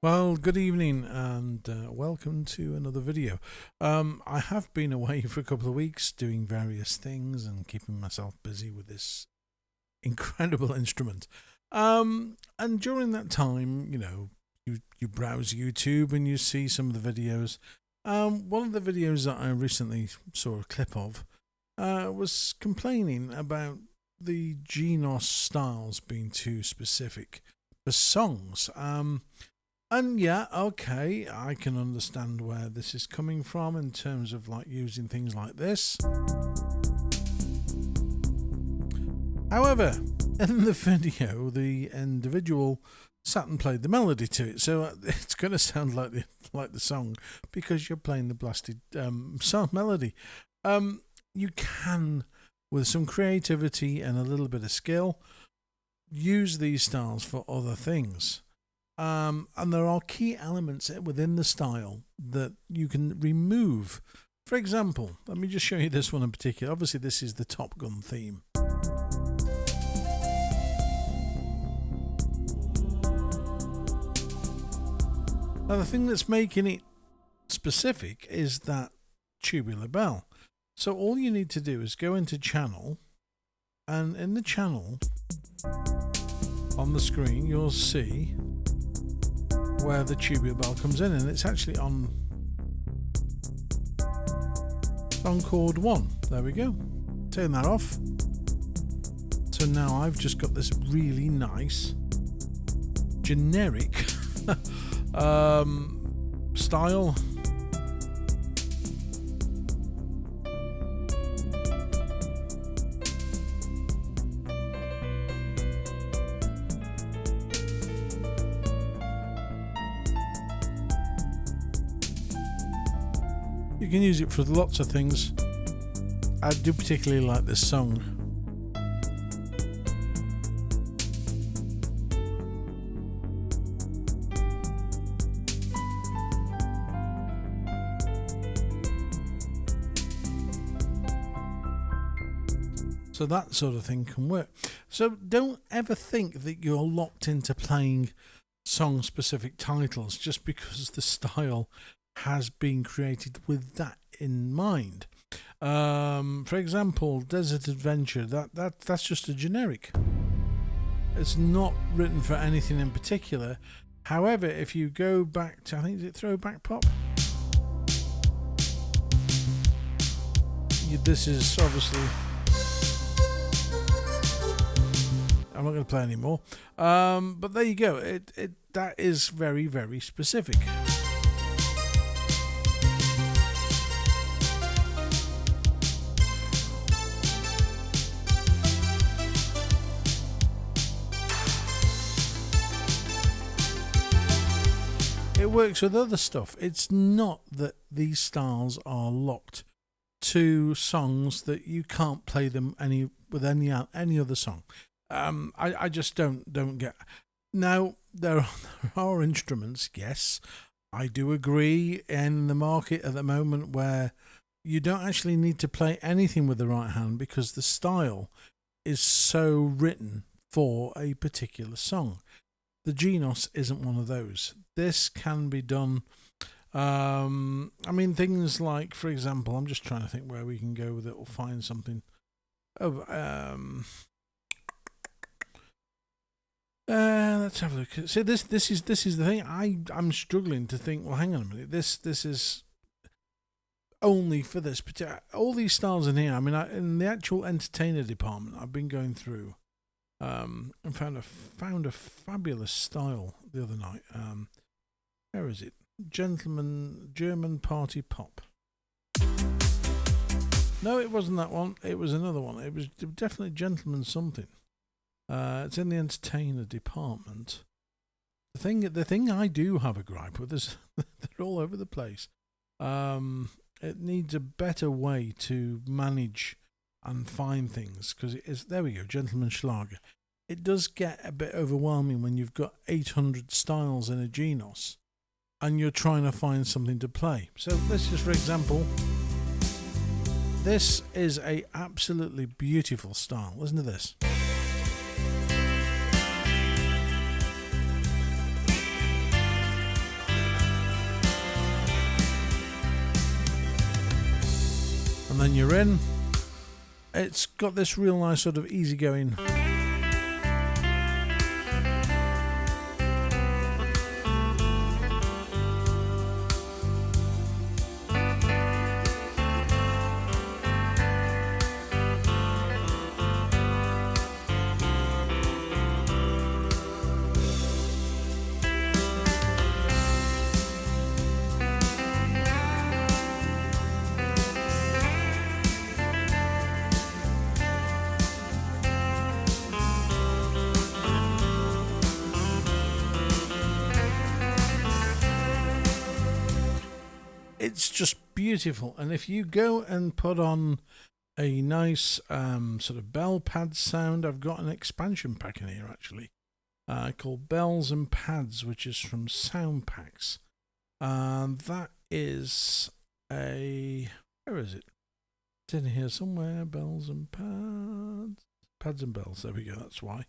Well, good evening and welcome to another video. I have been away for a couple of weeks doing various things and keeping myself busy with this incredible instrument. And during that time, you browse YouTube and you see some of the videos. One of the videos that I recently saw a clip of was complaining about the Genos styles being too specific for songs. And yeah, okay, I can understand where this is coming from in terms of like using things like this. However, in the video, the individual sat and played the melody to it, so it's going to sound like the song because you're playing the blasted song melody. You can, with some creativity and a little bit of skill, use these styles for other things. And there are key elements within the style that you can remove. For example, let me just show you this one in particular. Obviously, this is the Top Gun theme. Now, the thing that's making it specific is that tubular bell. So all you need to do is go into channel, and in the channel on the screen, you'll see where the tubular bell comes in, and it's actually on chord 1. There we go. Turn that off. So now I've just got this really nice generic style. You can use it for lots of things. I do particularly like this song. So that sort of thing can work. So don't ever think that you're locked into playing song-specific titles just because the style has been created with that in mind. For example, Desert Adventure, that's just a generic. It's not written for anything in particular. However, if you go back to, I think, is it Throwback Pop? This is obviously, I'm not going to play anymore. But there you go. That is very, very specific. It works with other stuff. It's not that these styles are locked to songs that you can't play them any other song. I just don't get. Now there are instruments, yes, I do agree, in the market at the moment where you don't actually need to play anything with the right hand because the style is so written for a particular song. The Genos isn't one of those. This can be done. I mean, things like, for example, I'm just trying to think where we can go with it or find something. Let's have a look. See, this is the thing. I'm struggling to think. Well, hang on a minute. This is only for this particular. All these styles in here. I mean, in the actual entertainer department, I've been going through. And found a fabulous style the other night. Where is it? German Party Pop. No, it wasn't that one. It was another one. It was definitely Gentleman something. It's in the entertainer department. The thing I do have a gripe with is they're all over the place. It needs a better way to manage and find things, because it is, there we go, Gentleman Schlager. It does get a bit overwhelming when you've got 800 styles in a Genos and you're trying to find something to play. So let's just, for example, this is a absolutely beautiful style. Listen to this. then you're in. It's got this real nice sort of easygoing. It's just beautiful, and if you go and put on a nice sort of bell pad sound, I've got an expansion pack in here actually called Bells and Pads, which is from Sound Packs, and that is where is it? It's in here somewhere. Bells and Pads and Bells. There we go. That's why.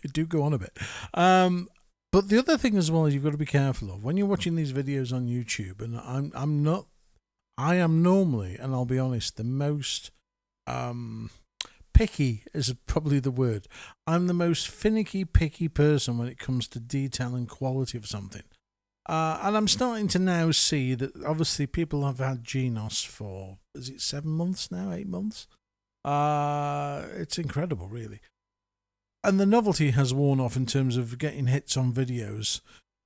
They do go on a bit. But the other thing as well is you've got to be careful of when you're watching these videos on YouTube, and I am normally, and I'll be honest, the most picky is probably the word. I'm the most finicky, picky person when it comes to detail and quality of something. And I'm starting to now see that obviously people have had Genos for, is it 7 months now, 8 months? It's incredible, really. And the novelty has worn off in terms of getting hits on videos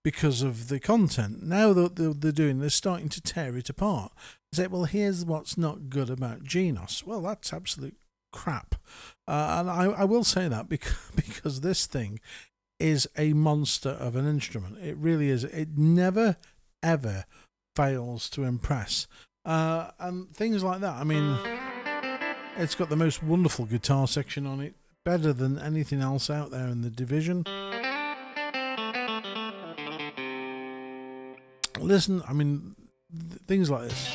because of the content. Now that they're starting to tear it apart. They say, well, here's what's not good about Genos. Well, that's absolute crap. And I will say that because this thing is a monster of an instrument. It really is. It never, ever fails to impress. And things like that. I mean, it's got the most wonderful guitar section on it. Better than anything else out there in the division. Listen, I mean, things like this.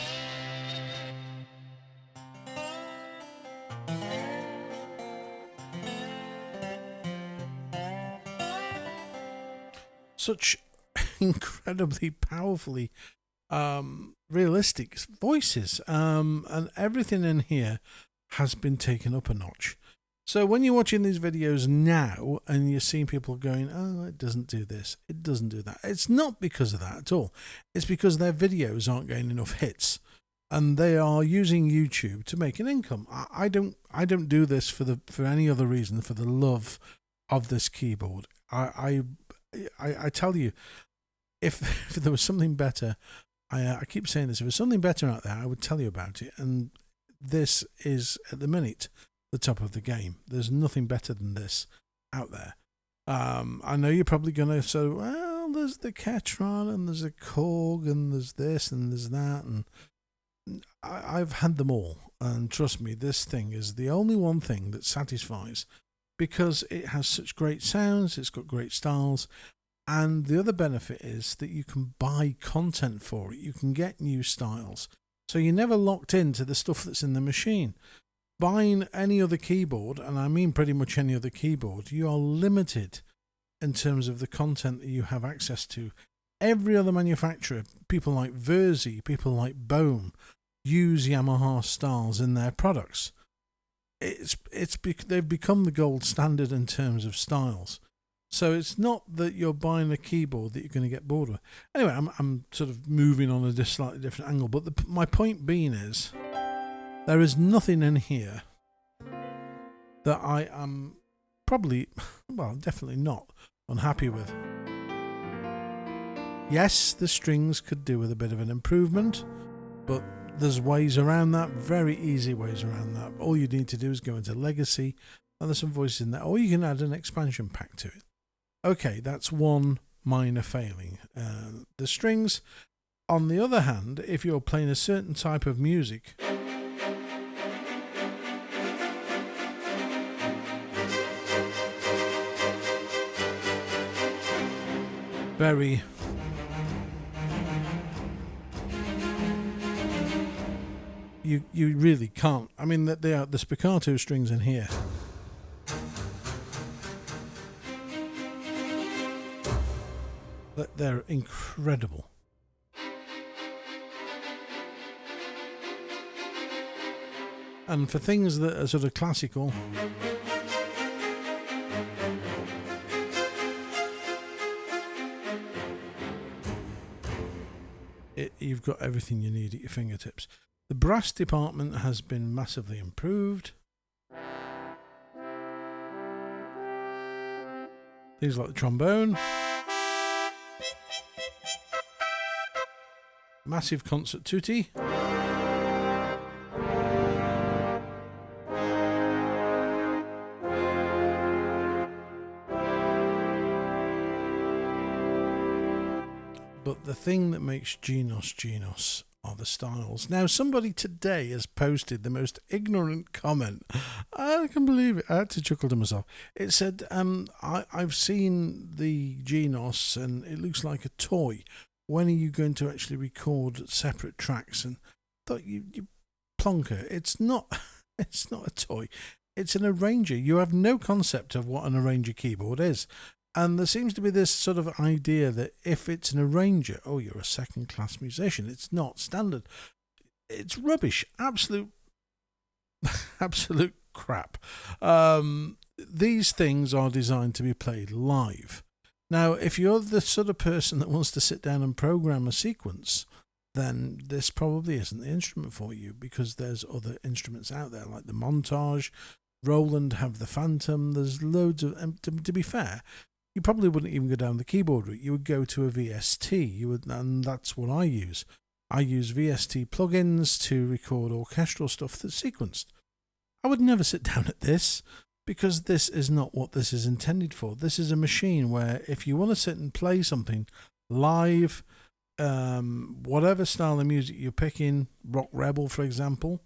Such incredibly powerfully realistic voices, and everything in here has been taken up a notch. So when you're watching these videos now and you're seeing people going, oh, it doesn't do this, it doesn't do that, it's not because of that at all. It's because their videos aren't getting enough hits and they are using YouTube to make an income. I don't do this for any other reason, for the love of this keyboard. I tell you, if there was something better, I keep saying this, if there's something better out there, I would tell you about it. And this is, at the minute, the top of the game. There's nothing better than this out there. I know you're probably going to say, well, there's the Ketron and there's a Korg and there's this and there's that. And I've had them all. And trust me, this thing is the only one thing that satisfies because it has such great sounds, it's got great styles. And the other benefit is that you can buy content for it. You can get new styles. So you're never locked into the stuff that's in the machine. Buying any other keyboard, and I mean pretty much any other keyboard, you are limited in terms of the content that you have access to. Every other manufacturer, people like Verzi, people like Bohm, use Yamaha styles in their products. They've become the gold standard in terms of styles. So it's not that you're buying a keyboard that you're going to get bored with. Anyway, I'm sort of moving on a slightly different angle, but my point being is, there is nothing in here that I am probably, well, definitely not unhappy with. Yes, the strings could do with a bit of an improvement. But there's ways around that, very easy ways around that. All you need to do is go into Legacy, and there's some voices in there, or you can add an expansion pack to it. Okay, that's one minor failing. The strings, on the other hand, if you're playing a certain type of music, very you really can't. I mean, they are the spiccato strings in here. They're incredible. And for things that are sort of classical, you've got everything you need at your fingertips. The brass department has been massively improved. Things like the trombone. Massive concert tutti. But the thing that makes Genos are the styles. Now, somebody today has posted the most ignorant comment. I can believe it. I had to chuckle to myself. It said, I've seen the Genos and it looks like a toy. When are you going to actually record separate tracks? And I thought, you plonker, it's not a toy. It's an arranger. You have no concept of what an arranger keyboard is. And there seems to be this sort of idea that if it's an arranger, oh, you're a second-class musician. It's not standard. It's rubbish. Absolute crap. These things are designed to be played live. Now, if you're the sort of person that wants to sit down and program a sequence, then this probably isn't the instrument for you, because there's other instruments out there like the Montage. Roland have the Phantom. There's loads of... To be fair, you probably wouldn't even go down the keyboard route. You would go to a VST, and that's what I use. I use VST plugins to record orchestral stuff that's sequenced. I would never sit down at this, because this is not what this is intended for. This is a machine where if you want to sit and play something live, whatever style of music you're picking, Rock Rebel, for example,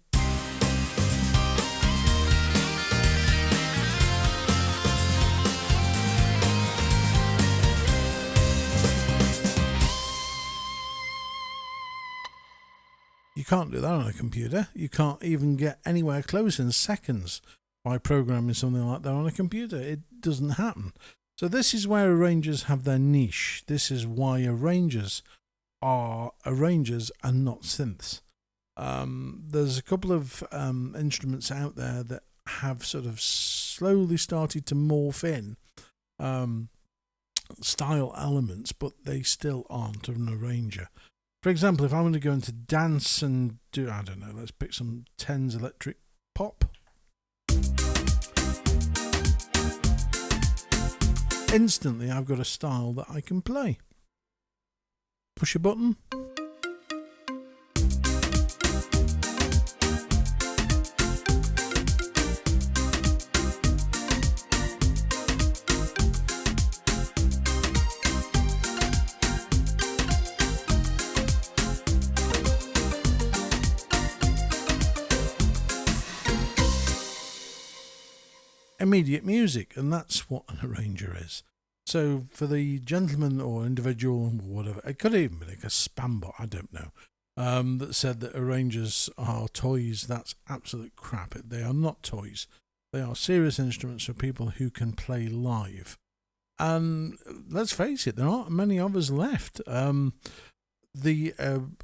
you can't do that on a computer. You can't even get anywhere close in seconds by programming something like that on a computer. It doesn't happen. So this is where arrangers have their niche. This is why arrangers are arrangers and not synths. There's a couple of instruments out there that have sort of slowly started to morph in style elements, but they still aren't an arranger. For example, if I want to go into dance and do, I don't know, let's pick some Tens electric pop. Instantly, I've got a style that I can play. Push a button. Immediate music, and that's what an arranger is. So for the gentleman or individual or whatever, it could even be like a spam bot, I don't know, that said that arrangers are toys. That's absolute crap. They are not toys. They are serious instruments for people who can play live. And let's face it, there aren't many of us left. The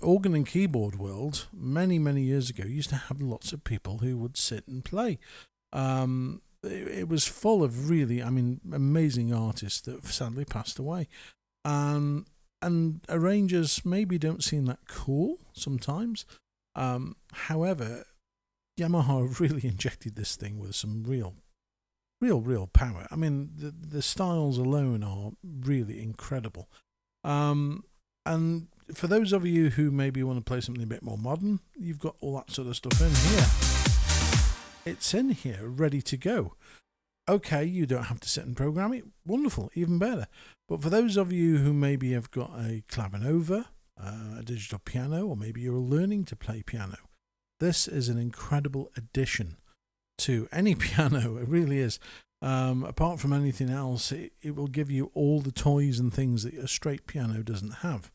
organ and keyboard world, many, many years ago, used to have lots of people who would sit and play. It was full of really, amazing artists that have sadly passed away. And arrangers maybe don't seem that cool sometimes. However, Yamaha really injected this thing with some real power. I mean, the styles alone are really incredible. And for those of you who maybe want to play something a bit more modern, you've got all that sort of stuff in here. It's in here, ready to go. Okay, you don't have to sit and program it. Wonderful, even better. But for those of you who maybe have got a clavinova, a digital piano, or maybe you're learning to play piano, this is an incredible addition to any piano. It really is. Apart from anything else, it will give you all the toys and things that a straight piano doesn't have.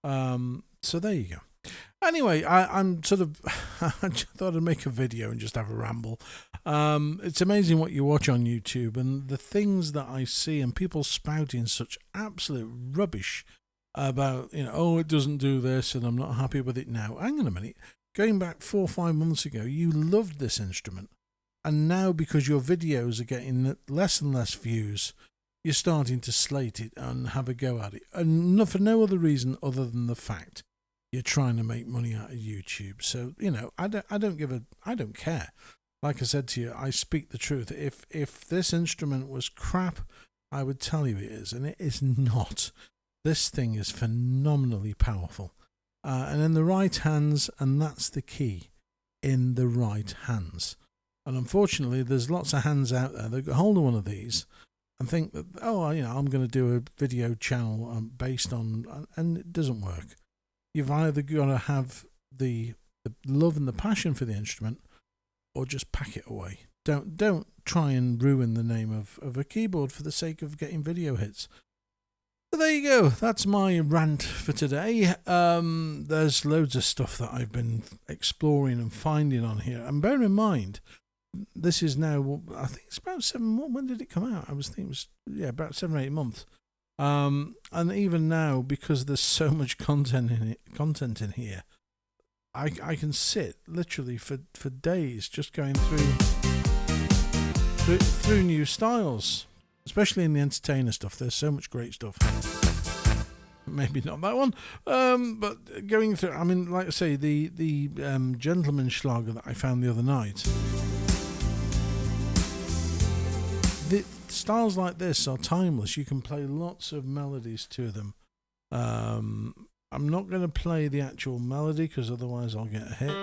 So there you go. Anyway, I'm sort of, I just thought I'd make a video and just have a ramble. It's amazing what you watch on YouTube and the things that I see, and people spouting such absolute rubbish about, oh, it doesn't do this and I'm not happy with it now. Hang on a minute. Going back 4 or 5 months ago, you loved this instrument. And now, because your videos are getting less and less views, you're starting to slate it and have a go at it. And for no other reason other than the fact you're trying to make money out of YouTube. So, I don't care. Like I said to you, I speak the truth. If this instrument was crap, I would tell you it is. And it is not. This thing is phenomenally powerful. And in the right hands, and that's the key, in the right hands. And unfortunately, there's lots of hands out there that get hold of one of these and think that, I'm going to do a video channel based on, and it doesn't work. You've either got to have the love and the passion for the instrument, or just pack it away. Don't try and ruin the name of a keyboard for the sake of getting video hits. So there you go. That's my rant for today. There's loads of stuff that I've been exploring and finding on here. And bear in mind, this is now, I think it's about 7 months. When did it come out? I was thinking it was, about 7 or 8 months. And even now, because there's so much content in here, I can sit literally for days just going through new styles, especially in the entertainer stuff. There's so much great stuff. Maybe not that one, but going through, I mean, like I say, the Gentleman Schlager that I found the other night. The styles like this are timeless. You can play lots of melodies to them. I'm not going to play the actual melody because otherwise I'll get a hit.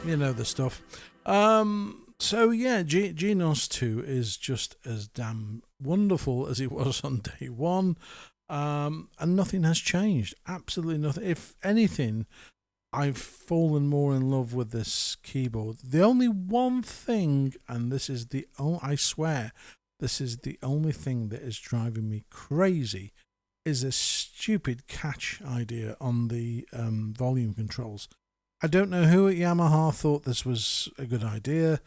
You know the stuff. So yeah, Genos 2 is just as damn wonderful as it was on day one, and nothing has changed. Absolutely nothing. If anything, I've fallen more in love with this keyboard. The only one thing, and this is I swear, this is the only thing that is driving me crazy, is this stupid catch idea on the volume controls. I don't know who at Yamaha thought this was a good idea.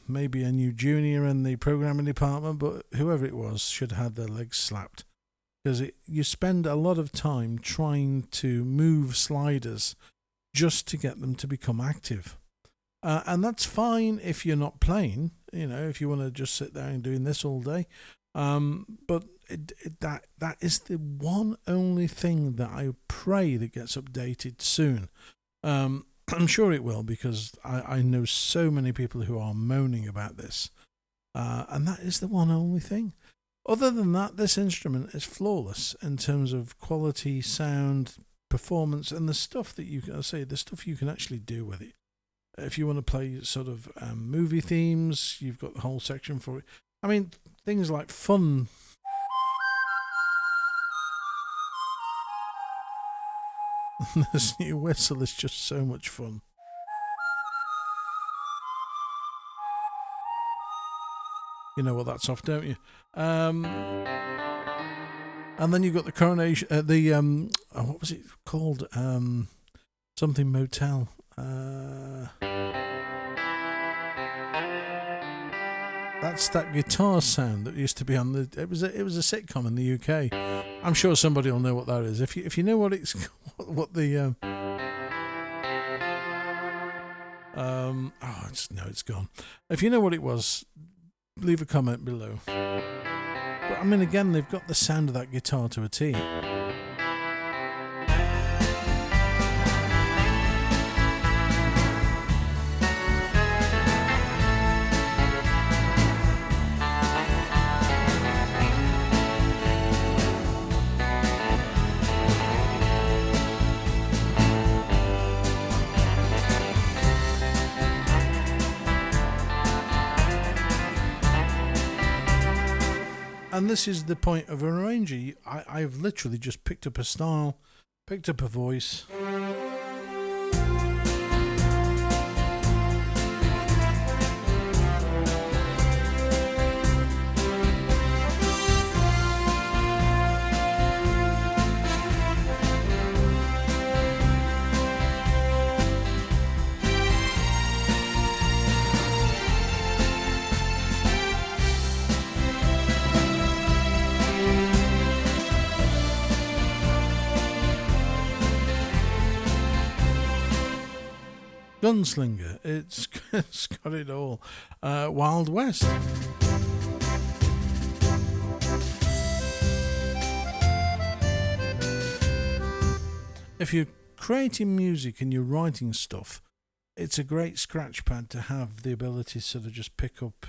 Maybe a new junior in the programming department, but whoever it was should have their legs slapped. Because you spend a lot of time trying to move sliders just to get them to become active. And that's fine if you're not playing, if you want to just sit there and doing this all day. But that is the one only thing that I pray that gets updated soon. I'm sure it will, because I know so many people who are moaning about this, and that is the one only thing. Other than that, this instrument is flawless in terms of quality, sound, performance, and the stuff that you can actually do with it. If you want to play sort of movie themes, you've got the whole section for it. I mean, things like fun. This new whistle is just so much fun. You know what that's off, don't you? And then you've got the coronation, what was it called? Something Motel. That's that guitar sound that used to be on it was a sitcom in the UK I'm sure somebody will know what that is. If you know what it's what the it's gone. If you know what it was, leave a comment below. But I mean, again, they've got the sound of that guitar to a T. And this is the point of an arranger. I've literally just picked up a style, picked up a voice. Gunslinger, it's got it all. Wild West. If you're creating music and you're writing stuff, it's a great scratch pad to have the ability to sort of just pick up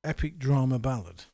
epic drama ballad.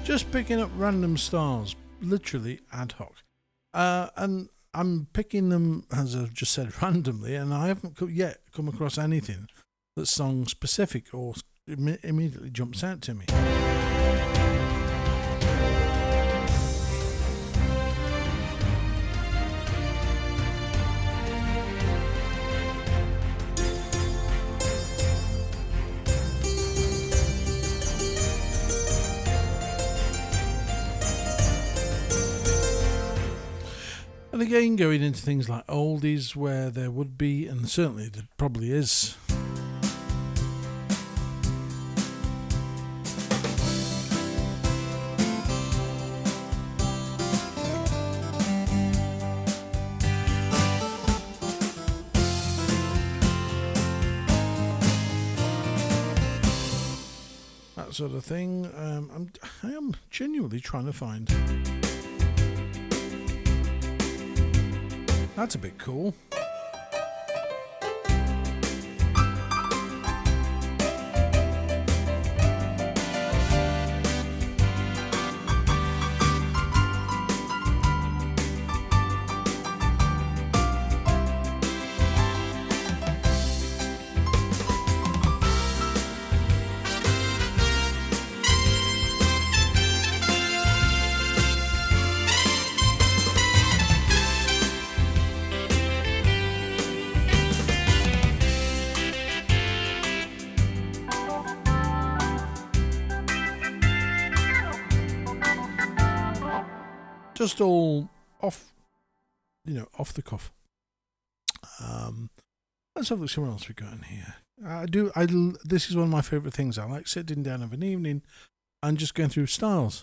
Just picking up random stars, literally ad hoc. And I'm picking them, as I've just said, randomly, and I haven't yet come across anything that's song specific or immediately jumps out to me. And again, going into things like oldies where there would be, and certainly there probably is, that sort of thing. I am genuinely trying to find. That's a bit cool. Just all off, off the cuff. Let's have a look. Somewhere else we got in here. This is one of my favourite things. I like sitting down of an evening and just going through styles.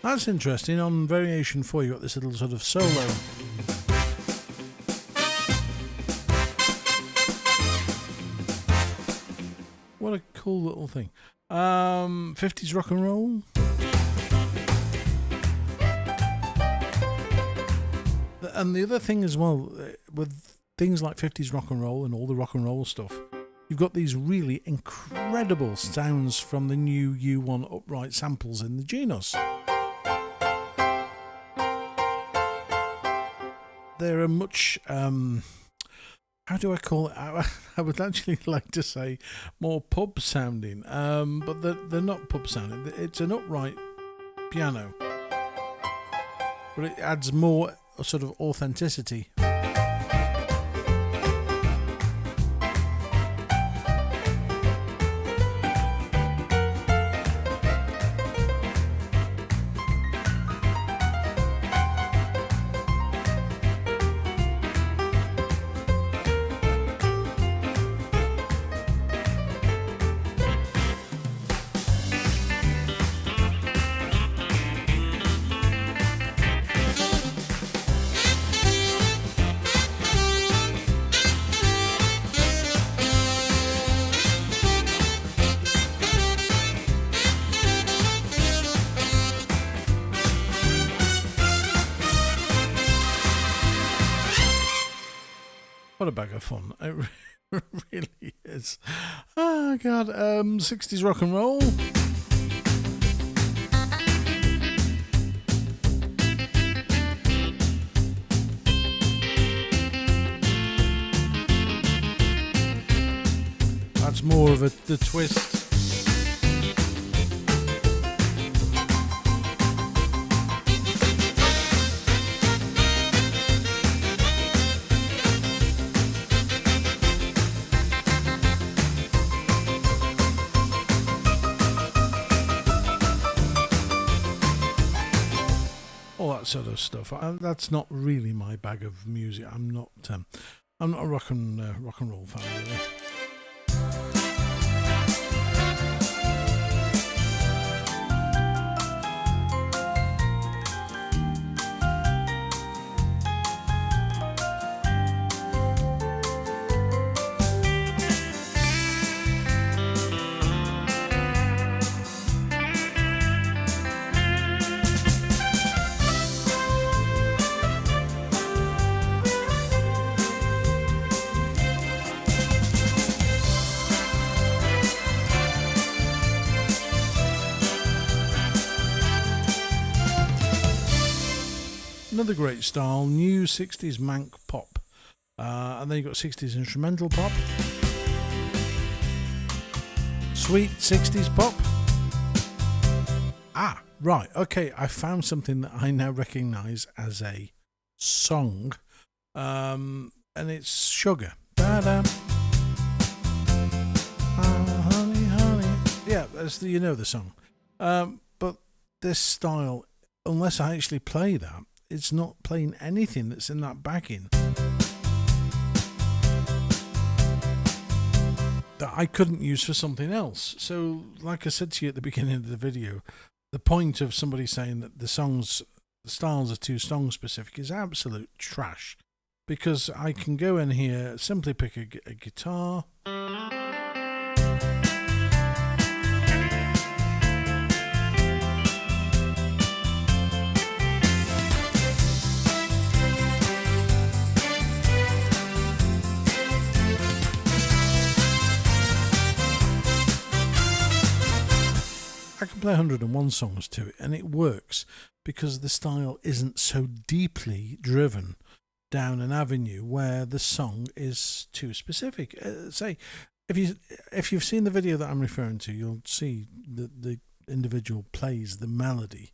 That's interesting. On variation 4, you got this little sort of solo. What a cool little thing. 50s rock and roll. And the other thing as well, with things like 50s rock and roll and all the rock and roll stuff, you've got these really incredible sounds from the new U1 upright samples in the Genos. They're a much, how do I call it? I would actually like to say more pub sounding, but they're not pub sounding. It's an upright piano, but it adds more sort of authenticity. What a bag of fun. It really is. Oh, God. 60s rock and roll. That's more of the twist. All that sort of stuff. That's not really my bag of music. I'm not a rock and roll fan, really. Another great style, new 60s Manc pop. And then you've got 60s instrumental pop. Sweet 60s pop. Ah, right, okay, I found something that I now recognise as a song. And it's Sugar. Da-da. Honey, honey. Yeah, you know the song. But this style, unless I actually play that, it's not playing anything that's in that backing that I couldn't use for something else. So, like I said to you at the beginning of the video, the point of somebody saying that the styles are too song specific is absolute trash, because I can go in here, simply pick a guitar. I can play 101 songs to it, and it works because the style isn't so deeply driven down an avenue where the song is too specific. Say, if you've seen the video that I'm referring to, you'll see that the individual plays the melody,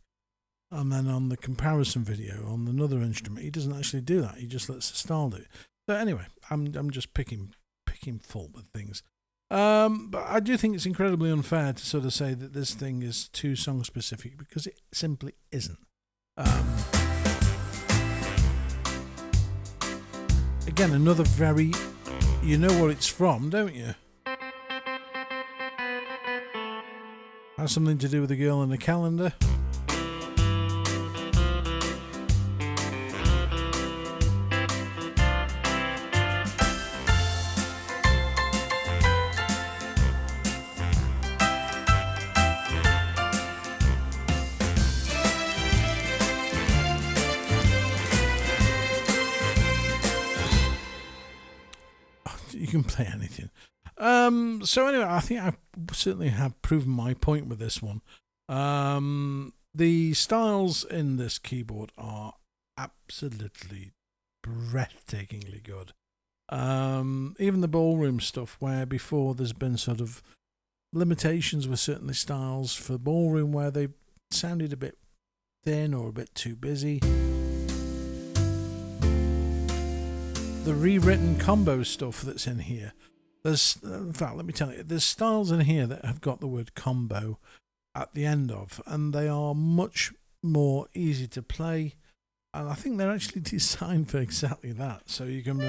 and then on the comparison video on another instrument, he doesn't actually do that. He just lets the style do it. So anyway, I'm just picking fault with things. But I do think it's incredibly unfair to sort of say that this thing is too song specific, because it simply isn't. Again, another very, you know what it's from, don't you? Has something to do with the girl in the calendar. you can play anything. So anyway, I think I certainly have proven my point with this one. The styles in this keyboard are absolutely breathtakingly good. Even the ballroom stuff, where before there's been sort of limitations with certain styles for ballroom where they sounded a bit thin or a bit too busy. The rewritten combo stuff that's in here. In fact, let me tell you, there's styles in here that have got the word combo at the end of, and they are much more easy to play, and I think they're actually designed for exactly that. So you can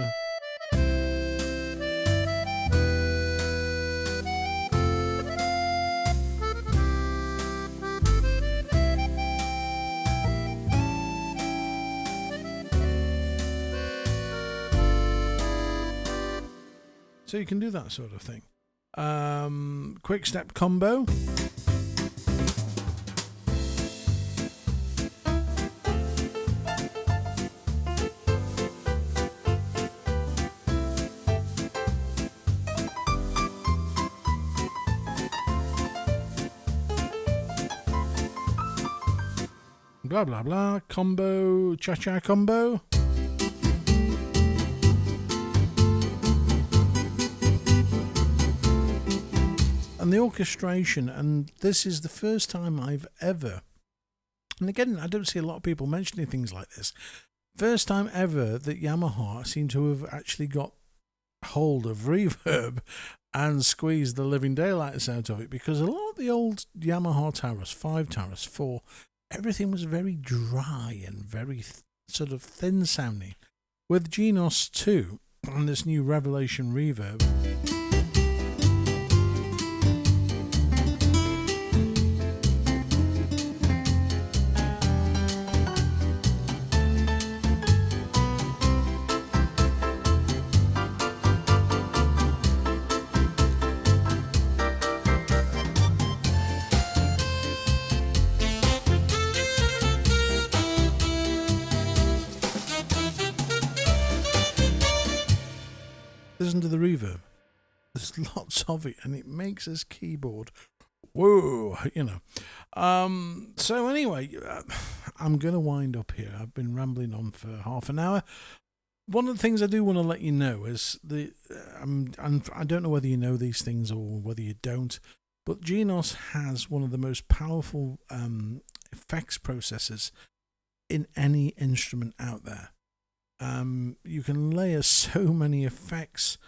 so you can do that sort of thing. Quick step combo. Blah blah blah combo, cha-cha combo. And the orchestration, and this is the first time I've ever, and again, I don't see a lot of people mentioning things like this, first time ever that Yamaha seem to have actually got hold of reverb and squeezed the living daylights out of it, because a lot of the old Yamaha Taros, 5 Taros, 4, everything was very dry and very sort of thin sounding. With Genos 2 and this new Revelation reverb, listen to the reverb. There's lots of it, and it makes this keyboard, whoa, you know. So anyway, I'm going to wind up here. I've been rambling on for half an hour. One of the things I do want to let you know is I don't know whether you know these things or whether you don't, but Genos has one of the most powerful effects processors in any instrument out there. You can layer so many effects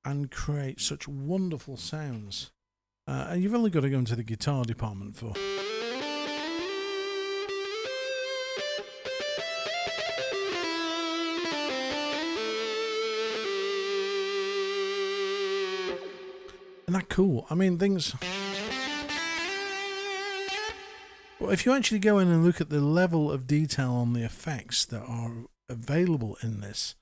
and create such wonderful sounds, and you've only got to go into the guitar department for. Isn't that cool? I mean, things. Well, if you actually go in and look at the level of detail on the effects that are available in this,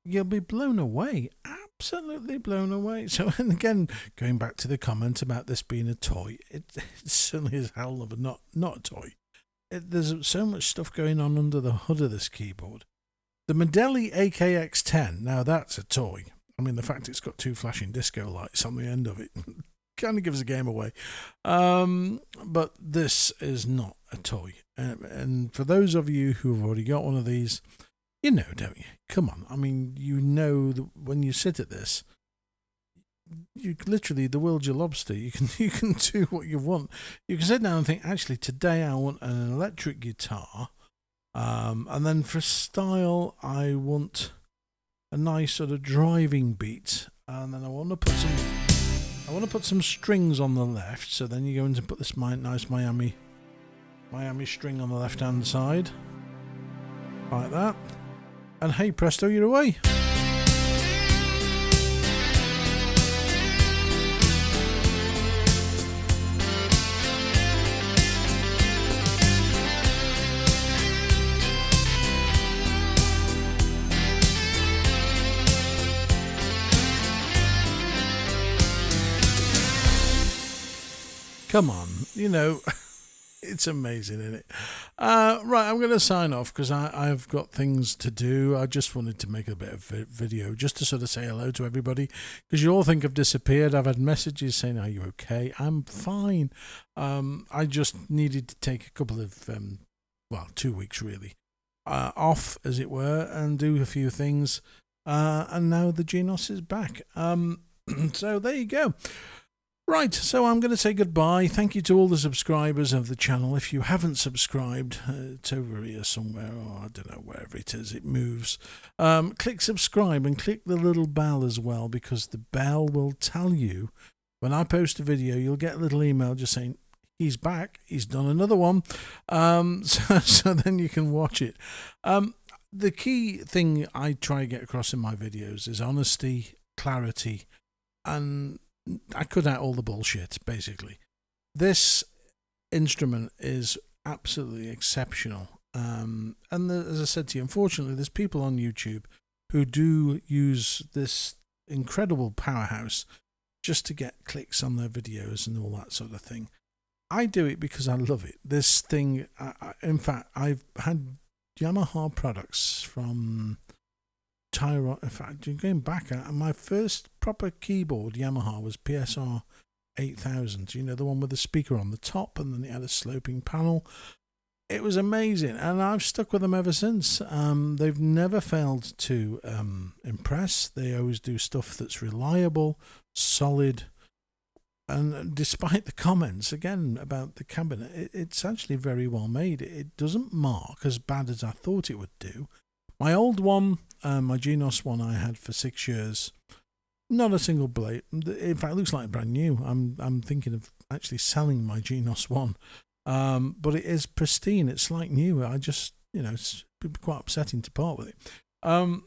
you'll be blown away, absolutely blown away. So, and again, going back to the comment about this being a toy, it certainly is hell of a not a toy. There's so much stuff going on under the hood of this keyboard. The Modeli AKX10, now that's a toy. I mean, the fact it's got 2 flashing disco lights on the end of it kind of gives the game away. But this is not a toy. And for those of you who have already got one of these, you know, don't you? Come on. I mean, you know that when you sit at this, you literally, the world's your lobster. You can do what you want. You can sit down and think, actually, today I want an electric guitar. And then for style, I want a nice sort of driving beat. And then I want to put some strings on the left. So then you go in to put this nice Miami string on the left-hand side. Like that. And hey presto, you're away. Come on, you know, It's amazing, isn't it? Right, I'm going to sign off because I've got things to do. I just wanted to make a bit of video just to sort of say hello to everybody because you all think I've disappeared. I've had messages saying, "Are you okay?" I'm fine. I just needed to take a couple of, 2 weeks really, off, as it were, and do a few things. And now the Genos is back. So there you go. Right, so I'm going to say goodbye. Thank you to all the subscribers of the channel. If you haven't subscribed, it's over here somewhere, or I don't know, wherever it is, it moves. Click subscribe and click the little bell as well, because the bell will tell you when I post a video. You'll get a little email just saying, he's back, he's done another one. So then you can watch it. The key thing I try to get across in my videos is honesty, clarity, and I cut out all the bullshit, basically. This instrument is absolutely exceptional. As I said to you, unfortunately, there's people on YouTube who do use this incredible powerhouse just to get clicks on their videos and all that sort of thing. I do it because I love it. This thing, in fact, I've had Yamaha products from Tyron. In fact, going back, my first proper keyboard Yamaha was PSR 8000. You know, the one with the speaker on the top, and then it had a sloping panel. It was amazing, and I've stuck with them ever since. They've never failed to impress. They always do stuff that's reliable, solid, and despite the comments again about the cabinet, it's actually very well made. It doesn't mark as bad as I thought it would do. My old one, my Genos one I had for 6 years, not a single blade. In fact, it looks like brand new. I'm thinking of actually selling my Genos one, but it is pristine. It's like new. I just, it's quite upsetting to part with it.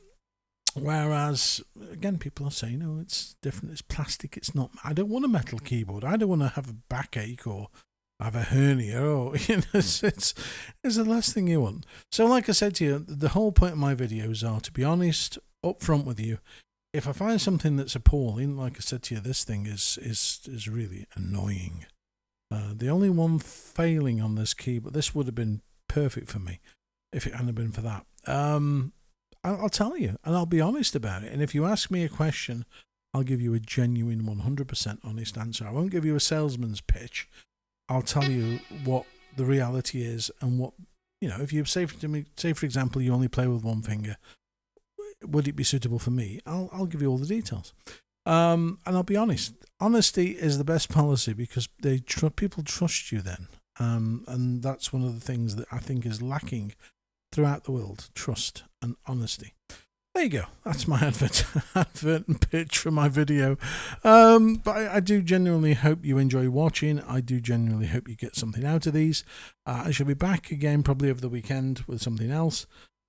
Whereas, again, people are saying, "Oh, it's different. It's plastic. It's not." I don't want a metal keyboard. I don't want to have a backache or have a hernia, or it's the last thing you want. So like I said to you, the whole point of my videos are to be honest, upfront with you. If I find something that's appalling, like I said to you, this thing is really annoying. The only one failing on this keyboard, this would have been perfect for me if it hadn't been for that. I'll tell you, and I'll be honest about it. And if you ask me a question, I'll give you a genuine 100% honest answer. I won't give you a salesman's pitch. I'll tell you what the reality is, and what, if you say for example, you only play with one finger, would it be suitable for me? I'll give you all the details. And I'll be honest. Honesty is the best policy, because people trust you then. And that's one of the things that I think is lacking throughout the world: trust and honesty. There you go. That's my advert and pitch for my video. But I do genuinely hope you enjoy watching. I do genuinely hope you get something out of these. I shall be back again probably over the weekend with something else,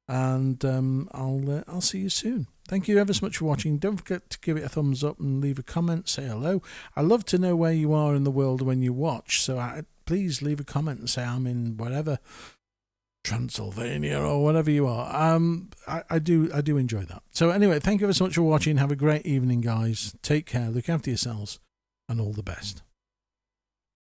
and I'll see you soon. Thank you ever so much for watching. Don't forget to give it a thumbs up and leave a comment. Say hello. I love to know where you are in the world when you watch. So please leave a comment and say I'm in whatever, Transylvania or whatever you are. I do enjoy that. So anyway, thank you ever so much for watching. Have a great evening, guys. Take care, look after yourselves, and all the best.